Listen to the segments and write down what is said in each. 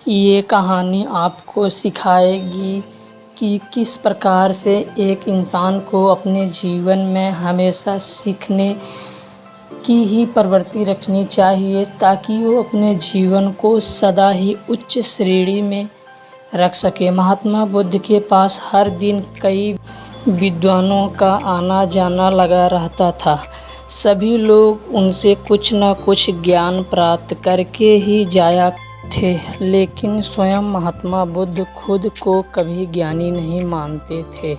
ये कहानी आपको सिखाएगी कि किस प्रकार से एक इंसान को अपने जीवन में हमेशा सीखने की ही प्रवृत्ति रखनी चाहिए, ताकि वो अपने जीवन को सदा ही उच्च श्रेणी में रख सके। महात्मा बुद्ध के पास हर दिन कई विद्वानों का आना जाना लगा रहता था। सभी लोग उनसे कुछ न कुछ ज्ञान प्राप्त करके ही जाया थे, लेकिन स्वयं महात्मा बुद्ध खुद को कभी ज्ञानी नहीं मानते थे,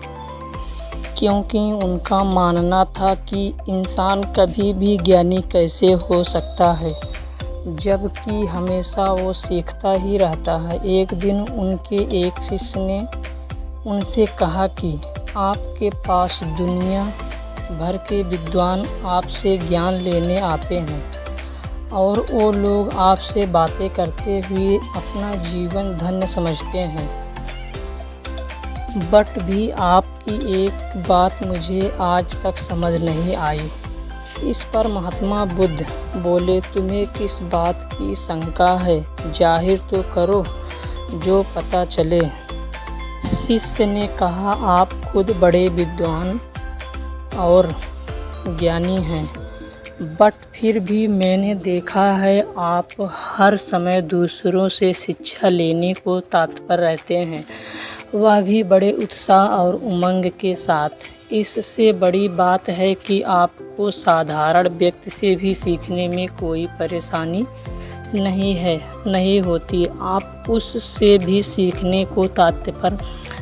क्योंकि उनका मानना था कि इंसान कभी भी ज्ञानी कैसे हो सकता है, जबकि हमेशा वो सीखता ही रहता है। एक दिन उनके एक शिष्य ने उनसे कहा कि आपके पास दुनिया भर के विद्वान आपसे ज्ञान लेने आते हैं और वो लोग आपसे बातें करते हुए अपना जीवन धन्य समझते हैं, बट भी आपकी एक बात मुझे आज तक समझ नहीं आई। इस पर महात्मा बुद्ध बोले, तुम्हें किस बात की शंका है? जाहिर तो करो जो पता चले। शिष्य ने कहा, आप खुद बड़े विद्वान और ज्ञानी हैं, बट फिर भी मैंने देखा है आप हर समय दूसरों से शिक्षा लेने को तत्पर रहते हैं, वह भी बड़े उत्साह और उमंग के साथ। इससे बड़ी बात है कि आपको साधारण व्यक्ति से भी सीखने में कोई परेशानी नहीं होती। आप उससे भी सीखने को तत्पर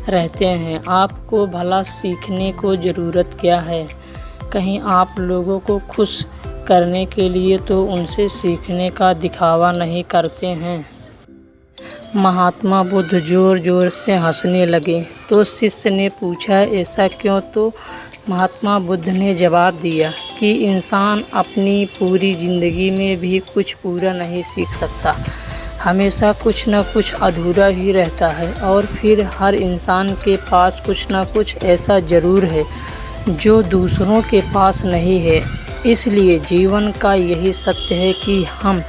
रहते हैं। आपको भला सीखने को ज़रूरत क्या है? कहीं आप लोगों को खुश करने के लिए तो उनसे सीखने का दिखावा नहीं करते हैं। महात्मा बुद्ध ज़ोर ज़ोर से हंसने लगे। तो शिष्य ने पूछा, ऐसा क्यों? तो महात्मा बुद्ध ने जवाब दिया कि इंसान अपनी पूरी ज़िंदगी में भी कुछ पूरा नहीं सीख सकता, हमेशा कुछ न कुछ अधूरा ही रहता है, और फिर हर इंसान के पास कुछ न कुछ ऐसा ज़रूर है जो दूसरों के पास नहीं है। इसलिए जीवन का यही सत्य है कि हम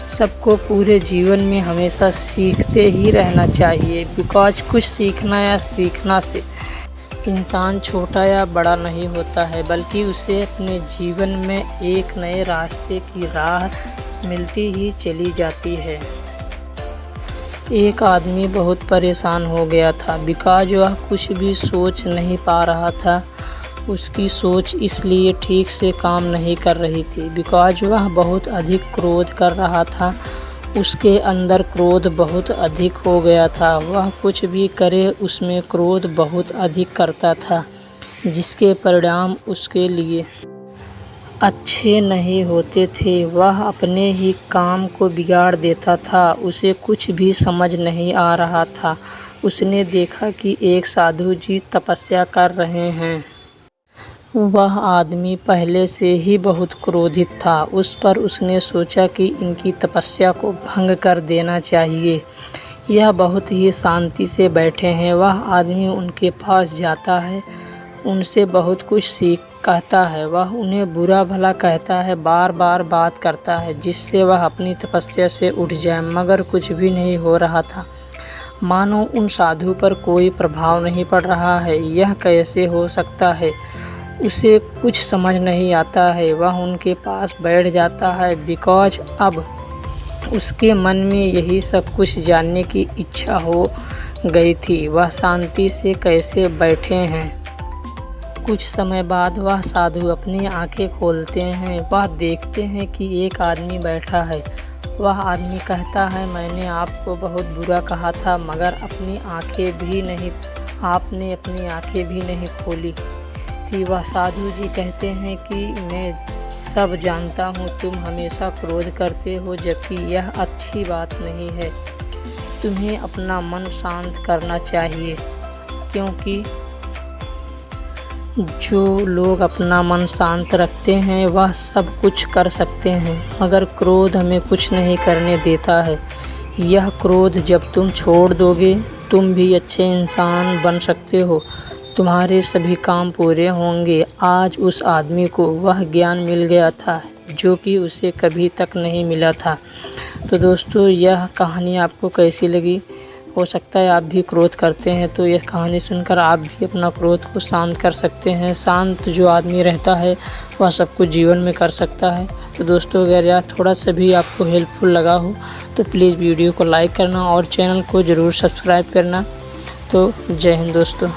सबको पूरे जीवन में हमेशा सीखते ही रहना चाहिए, बिकॉज कुछ सीखना या सीखना से इंसान छोटा या बड़ा नहीं होता है, बल्कि उसे अपने जीवन में एक नए रास्ते की राह मिलती ही चली जाती है। एक आदमी बहुत परेशान हो गया था, बिकॉज वह कुछ भी सोच नहीं पा रहा था। उसकी सोच इसलिए ठीक से काम नहीं कर रही थी, बिकॉज वह बहुत अधिक क्रोध कर रहा था। उसके अंदर क्रोध बहुत अधिक हो गया था। वह कुछ भी करे उसमें क्रोध बहुत अधिक करता था, जिसके परिणाम उसके लिए अच्छे नहीं होते थे। वह अपने ही काम को बिगाड़ देता था। उसे कुछ भी समझ नहीं आ रहा था। उसने देखा कि एक साधु जी तपस्या कर रहे हैं। वह आदमी पहले से ही बहुत क्रोधित था। उस पर उसने सोचा कि इनकी तपस्या को भंग कर देना चाहिए। यह बहुत ही शांति से बैठे हैं। वह आदमी उनके पास जाता है, उनसे बहुत कुछ कहता है। वह उन्हें बुरा भला कहता है, बार बार बात करता है जिससे वह अपनी तपस्या से उठ जाए, मगर कुछ भी नहीं हो रहा था। मानो उन साधु पर कोई प्रभाव नहीं पड़ रहा है। यह कैसे हो सकता है? उसे कुछ समझ नहीं आता है। वह उनके पास बैठ जाता है, बिकॉज अब उसके मन में यही सब कुछ जानने की इच्छा हो गई थी, वह शांति से कैसे बैठे हैं। कुछ समय बाद वह साधु अपनी आंखें खोलते हैं। वह देखते हैं कि एक आदमी बैठा है। वह आदमी कहता है, मैंने आपको बहुत बुरा कहा था, मगर आपने अपनी आंखें भी नहीं खोली थी। वह साधु जी कहते हैं कि मैं सब जानता हूँ, तुम हमेशा क्रोध करते हो, जबकि यह अच्छी बात नहीं है। तुम्हें अपना मन शांत करना चाहिए, क्योंकि जो लोग अपना मन शांत रखते हैं वह सब कुछ कर सकते हैं, मगर क्रोध हमें कुछ नहीं करने देता है। यह क्रोध जब तुम छोड़ दोगे, तुम भी अच्छे इंसान बन सकते हो, तुम्हारे सभी काम पूरे होंगे। आज उस आदमी को वह ज्ञान मिल गया था जो कि उसे कभी तक नहीं मिला था। तो दोस्तों यह कहानी आपको कैसी लगी? हो सकता है आप भी क्रोध करते हैं, तो यह कहानी सुनकर आप भी अपना क्रोध को शांत कर सकते हैं। शांत जो आदमी रहता है वह सब कुछ जीवन में कर सकता है। तो दोस्तों अगर यह थोड़ा सा भी आपको हेल्पफुल लगा हो तो प्लीज़ वीडियो को लाइक करना और चैनल को ज़रूर सब्सक्राइब करना। तो जय हिंद दोस्तों।